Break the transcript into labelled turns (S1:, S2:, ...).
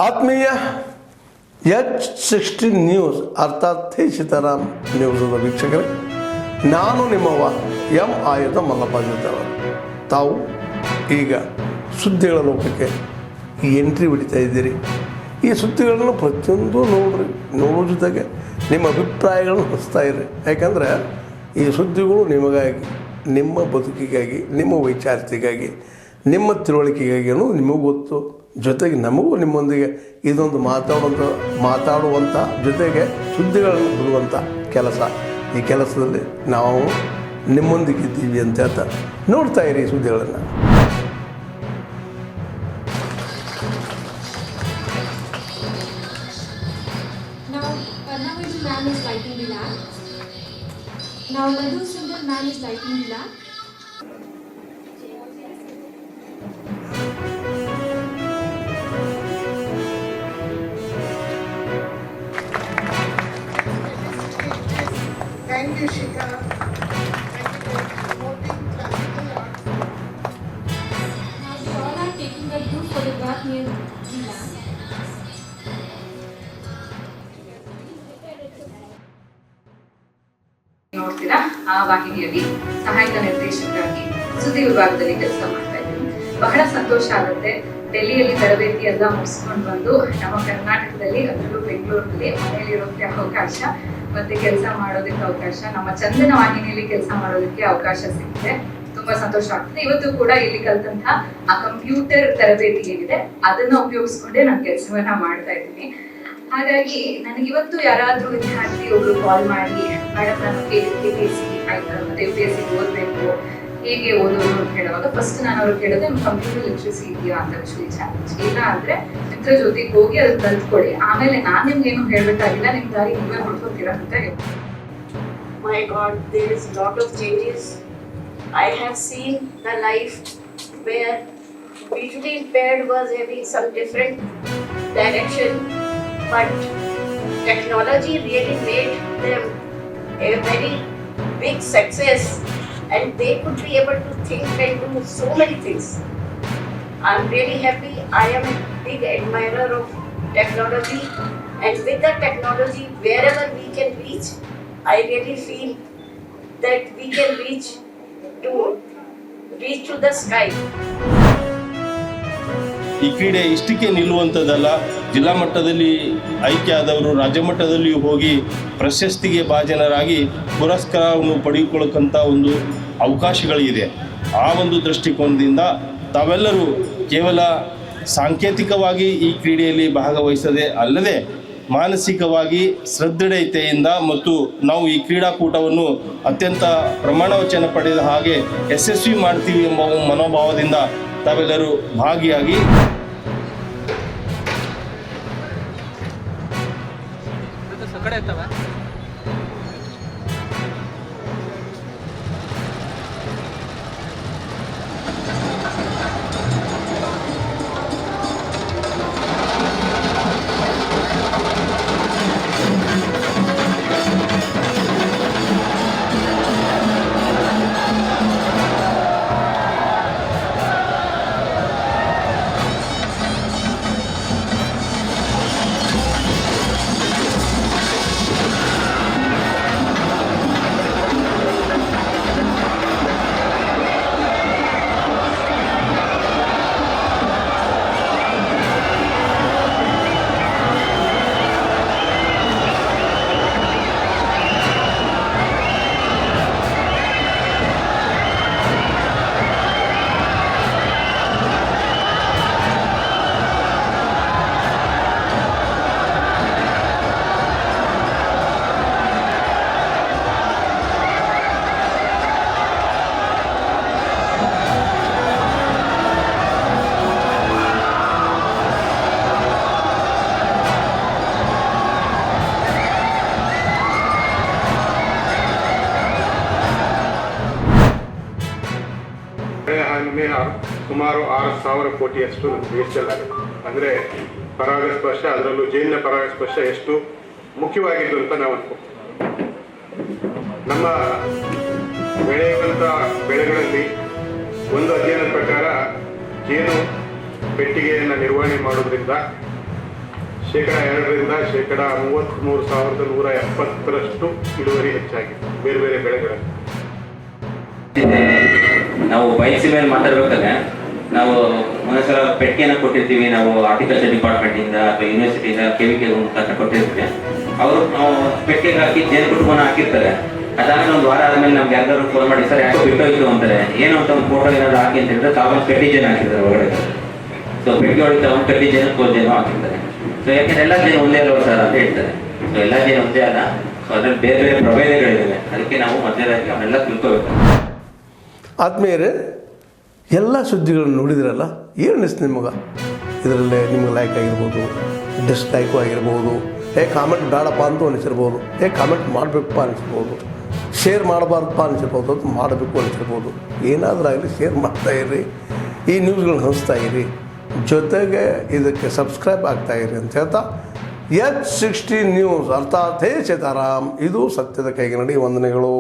S1: ಆತ್ಮೀಯ H60 news ಅರ್ಥಾತ್ ಸೀತಾರಾಮ್ ನ್ಯೂಸದ ವೀಕ್ಷಕರೇ, ನಾನು ನಿಮ್ಮವ ಎಂ ಆಯುಧ ಮಲ್ಲಪ್ಪ ಜೊತೆಯವರು. ತಾವು ಈಗ ಸುದ್ದಿಗಳ ಲೋಕಕ್ಕೆ ಎಂಟ್ರಿ ಹೊಡಿತಾ ಇದ್ದೀರಿ. ಈ ಸುದ್ದಿಗಳನ್ನು ಪ್ರತಿಯೊಂದು ನೋಡೋ ಜೊತೆಗೆ ನಿಮ್ಮ ಅಭಿಪ್ರಾಯಗಳನ್ನು ಹೊಸ್ತಾ ಇರಿ. ಯಾಕಂದರೆ ಈ ಸುದ್ದಿಗಳು ನಿಮಗಾಗಿ, ನಿಮ್ಮ ಬದುಕಿಗಾಗಿ, ನಿಮ್ಮ ವೈಚಾರಿಕೆಗಾಗಿ, ನಿಮ್ಮ ತಿಳುವಳಿಕೆಗಾಗಿಯೂ ನಿಮಗೂ ಗೊತ್ತು. ಜೊತೆಗೆ ನಮಗೂ ನಿಮ್ಮೊಂದಿಗೆ ಇದೊಂದು ಮಾತಾಡುವಂಥ ಜೊತೆಗೆ ಸುದ್ದಿಗಳನ್ನು ಬಿಡುವಂಥ ಕೆಲಸ. ಈ ಕೆಲಸದಲ್ಲಿ ನಾವು ನಿಮ್ಮೊಂದಿಗಿದ್ದೀವಿ ಅಂತ ಹೇಳ್ತಾ ನೋಡ್ತಾ ಇರಿ ಸುದ್ದಿಗಳನ್ನು.
S2: Man is lighting the lamp. Now Madhu Sundar man is lighting the lamp.
S3: Thank you, Shika. Thank you for promoting classical art.
S2: Now we all are taking a group photograph near the lamp.
S4: ನೋಡ್ತೀರಾ, ಆ ವಾಹಿನಿಯಲ್ಲಿ ಸಹಾಯಕ ನಿರ್ದೇಶಕರಾಗಿ ಸುದ್ದಿ ವಿಭಾಗದಲ್ಲಿ ಕೆಲಸ ಮಾಡ್ತಾ ಇದ್ದೀನಿ. ಬಹಳ ಸಂತೋಷ ಆಗುತ್ತೆ. ಡೆಲ್ಲಿಯಲ್ಲಿ ತರಬೇತಿ ಎಲ್ಲ ಮುಗಿಸ್ಕೊಂಡು ಬಂದು ನಮ್ಮ ಕರ್ನಾಟಕದಲ್ಲಿ, ಅದರಲ್ಲೂ ಬೆಂಗಳೂರಲ್ಲಿ ಮನೆಯಲ್ಲಿರೋಕ್ಕೆ ಅವಕಾಶ ಮತ್ತೆ ಕೆಲಸ ಮಾಡೋದಕ್ಕೆ ಅವಕಾಶ, ನಮ್ಮ ಚಂದನ ವಾಹಿನಿಯಲ್ಲಿ ಕೆಲಸ ಮಾಡೋದಕ್ಕೆ ಅವಕಾಶ ಸಿಕ್ಕಿದೆ. ತುಂಬಾ ಸಂತೋಷ ಆಗ್ತದೆ. ಇವತ್ತು ಕೂಡ ಇಲ್ಲಿ ಕಲ್ತಂತ ಆ ಕಂಪ್ಯೂಟರ್ ತರಬೇತಿ ಏನಿದೆ ಅದನ್ನ ಉಪಯೋಗಿಸ್ಕೊಂಡೇ ನಾನು ಕೆಲಸವನ್ನ ಮಾಡ್ತಾ ಇದ್ದೀನಿ. ಹಾಗಾಗಿ ನನಗಿವತ್ತು ಯಾರಾದ್ರೂ ವಿದ್ಯಾರ್ಥಿ ಒಬ್ರು ಕಾಲ್ ಮಾಡಿ, ಮೇಡಮ್ ನಾನು KPSC ಆಯ್ತು ಮತ್ತೆ UPSC ಓದ್ಬೇಕು, ಹೇಗೆ ಓದೋದು ಅಂತ ಹೇಳುವಾಗ ಫಸ್ಟ್ ನಾನು ಅವ್ರಿಗೆ ಕೇಳೋದು ನಿಮ್ಗೆ ಕಂಪ್ಯೂಟರ್ ಲಿಟ್ರಸಿ ಇದೆಯಾ ಅಂತ ಚಾಲೆಂಜ್. ಇಲ್ಲ ಅಂದ್ರೆ ಮಿತ್ರ ಜೊತೆಗೆ ಹೋಗಿ ಅದನ್ನ ಕಲ್ತ್ಕೊಳ್ಳಿ, ಆಮೇಲೆ ನಾನ್ ನಿಮ್ಗೆ ಏನು ಹೇಳ್ಬೇಕಾಗಿಲ್ಲ, ನಿಮ್ ದಾರಿ ನೀವೇ ಹೊಡ್ಕೊತೀರಾ ಅಂತ ಹೇಳಿ.
S3: My God, there is lot of changes. I have seen the life where visually impaired was having some different direction, but technology really made them a very big success, and they could be able to think and do so many things. I'm really happy. I am a big admirer of technology, and with the technology, wherever we can reach, I really feel that we can reach to the sky.
S5: ಈ ಕ್ರೀಡೆ ಇಷ್ಟಕ್ಕೆ ನಿಲ್ಲುವಂಥದ್ದಲ್ಲ. ಜಿಲ್ಲಾ ಮಟ್ಟದಲ್ಲಿ ಆಯ್ಕೆ ಆದವರು ರಾಜ್ಯ ಮಟ್ಟದಲ್ಲಿಯೂ ಹೋಗಿ ಪ್ರಶಸ್ತಿಗೆ ಭಾಜನರಾಗಿ ಪುರಸ್ಕಾರವನ್ನು ಪಡೆದುಕೊಳ್ಳಕ್ಕಂಥ ಒಂದು ಅವಕಾಶಗಳಿದೆ. ಆ ಒಂದು ದೃಷ್ಟಿಕೋನದಿಂದ ತಾವೆಲ್ಲರೂ ಕೇವಲ ಸಾಂಕೇತಿಕವಾಗಿ ಈ ಕ್ರೀಡೆಯಲ್ಲಿ ಭಾಗವಹಿಸದೆ ಅಲ್ಲದೆ ಮಾನಸಿಕವಾಗಿ ಸದೃಢತೆಯಿಂದ ಮತ್ತು ನಾವು ಈ ಕ್ರೀಡಾಕೂಟವನ್ನು ಅತ್ಯಂತ ಪ್ರಮಾಣವಚನ ಪಡೆದ ಹಾಗೆ ಯಶಸ್ವಿ ಮಾಡ್ತೀವಿ ಎಂಬ ಮನೋಭಾವದಿಂದ ತಾವೆಲ್ಲರೂ ಭಾಗಿಯಾಗಿ
S6: ಸುಮಾರು 6,000 ಕೋಟಿಯಷ್ಟು ವೇಸ್ಟಲ್ಲಾಗುತ್ತೆ. ಅಂದರೆ ಪರಾಗಸ್ಪರ್ಶ, ಅದರಲ್ಲೂ ಜೇನಿನ ಪರಾಗಸ್ಪರ್ಶ ಎಷ್ಟು ಮುಖ್ಯವಾಗಿದ್ದು ಅಂತ ನಾವು ಅನ್ಕೋತೀವಿ. ನಮ್ಮ ಬೆಳೆಯುವಂಥ ಬೆಳೆಗಳಲ್ಲಿ ಒಂದು ಅಧ್ಯಯನದ ಪ್ರಕಾರ ಜೇನು ಪೆಟ್ಟಿಗೆಯನ್ನು ನಿರ್ವಹಣೆ ಮಾಡೋದ್ರಿಂದ 2% 33,170 ಇಳುವರಿ ಹೆಚ್ಚಾಗಿದೆ ಬೇರೆ ಬೇರೆ ಬೆಳೆಗಳಲ್ಲಿ.
S7: ನಾವು ಬಯಸಿ ಮೇಲೆ ಮಾತಾಡ್ಬೇಕಾದ್ರೆ ನಾವು ಒಂದೊಂದ್ಸಲ ಪೆಟ್ಟಿಗೆನ ಕೊಟ್ಟಿರ್ತೀವಿ, ನಾವು ಹಾರ್ಟಿಕಲ್ಚರ್ ಡಿಪಾರ್ಟ್ಮೆಂಟಿಂದ ಅಥವಾ ಯೂನಿವರ್ಸಿಟಿಯಿಂದ KVK ಮುಖಾಂತರ ಕೊಟ್ಟಿರ್ತೀವಿ. ಅವರು ನಾವು ಪೆಟ್ಟಿಗೆಗೆ ಹಾಕಿ ಜೇನು ಕುಟುಂಬನ ಹಾಕಿರ್ತಾರೆ. ಅದಾದ್ಮೇಲೆ ಒಂದು ವಾರ ಆದ್ಮೇಲೆ ನಮ್ಗೆ ಯಾವ್ದಾದ್ರು ಫೋನ್ ಮಾಡಿ ಸರ್ ಯಾಕೋ ಬಿಟ್ಟೋಯ್ತು ಅಂತಾರೆ. ಏನು ಅಂತ ಒಂದು ಫೋಟೋ ಏನಾದ್ರು ಹಾಕಿ ಅಂತ ಹೇಳಿದ್ರೆ ತಾವೊಂದು ಪೆಟ್ಟಿ ಜೇನು ಹಾಕಿರ್ತಾರೆ ಒಳಗಡೆ. ಸೊ ಪೆಟ್ಟಿಗೆ ಒಳಗೆ ಒಂದು ಪೆಟ್ಟಿ ಜೇನು ಕೋಲ್ ಜೇನು ಹಾಕಿರ್ತಾರೆ. ಸೊ ಯಾಕೆಂದ್ರೆ ಎಲ್ಲ ಜೇನು ಒಂದೇ ಅಲ್ವ ಸರ್ ಅಂತ ಹೇಳ್ತಾರೆ. ಸೊ ಎಲ್ಲ ಜೇನು ಒಂದೇ ಅಲ್ಲ, ಸೊ ಅದ್ರಲ್ಲಿ ಬೇರೆ ಬೇರೆ ಪ್ರಭೇದಗಳಿದ್ದಾವೆ. ಅದಕ್ಕೆ ನಾವು ಮೊದಲಾಗಿ ಅವನ್ನೆಲ್ಲ ತಿಳ್ಕೋಬೇಕು.
S1: ಆದ್ಮೇಲೆ ಎಲ್ಲ ಸುದ್ದಿಗಳನ್ನು ನೋಡಿದ್ರಲ್ಲ, ಏನು ಅನಿಸ್ತು ನಿಮಗೆ? ಇದರಲ್ಲೇ ನಿಮ್ಗೆ ಲೈಕ್ ಆಗಿರ್ಬೋದು, ಡಿಸ್ಲೈಕು ಆಗಿರ್ಬೋದು, ಕಾಮೆಂಟ್ ಬೇಡಪ್ಪ ಅಂತ ಅನಿಸಿರ್ಬೋದು, ಕಾಮೆಂಟ್ ಮಾಡಬೇಕಪ್ಪ ಅನಿಸಿರ್ಬೋದು, ಶೇರ್ ಮಾಡಬಾರ್ದಪ್ಪ ಅನಿಸಿರ್ಬೋದು, ಅದು ಮಾಡಬೇಕು ಅನಿಸಿರ್ಬೋದು. ಏನಾದರೂ ಆಗಲಿ ಶೇರ್ ಮಾಡ್ತಾಯಿರಿ, ಈ ನ್ಯೂಸ್ಗಳನ್ನ ಹಂಚ್ತಾ ಇರಿ, ಜೊತೆಗೆ ಇದಕ್ಕೆ ಸಬ್ಸ್ಕ್ರೈಬ್ ಆಗ್ತಾಯಿರಿ ಅಂತ ಹೇಳ್ತಾ H16 ನ್ಯೂಸ್ ಅರ್ಥಾತ್ ಹೇ ಸೀತಾರಾಮ್, ಇದು ಸತ್ಯದ ಕೈಗೆ ನಡಿ. ವಂದನೆಗಳು.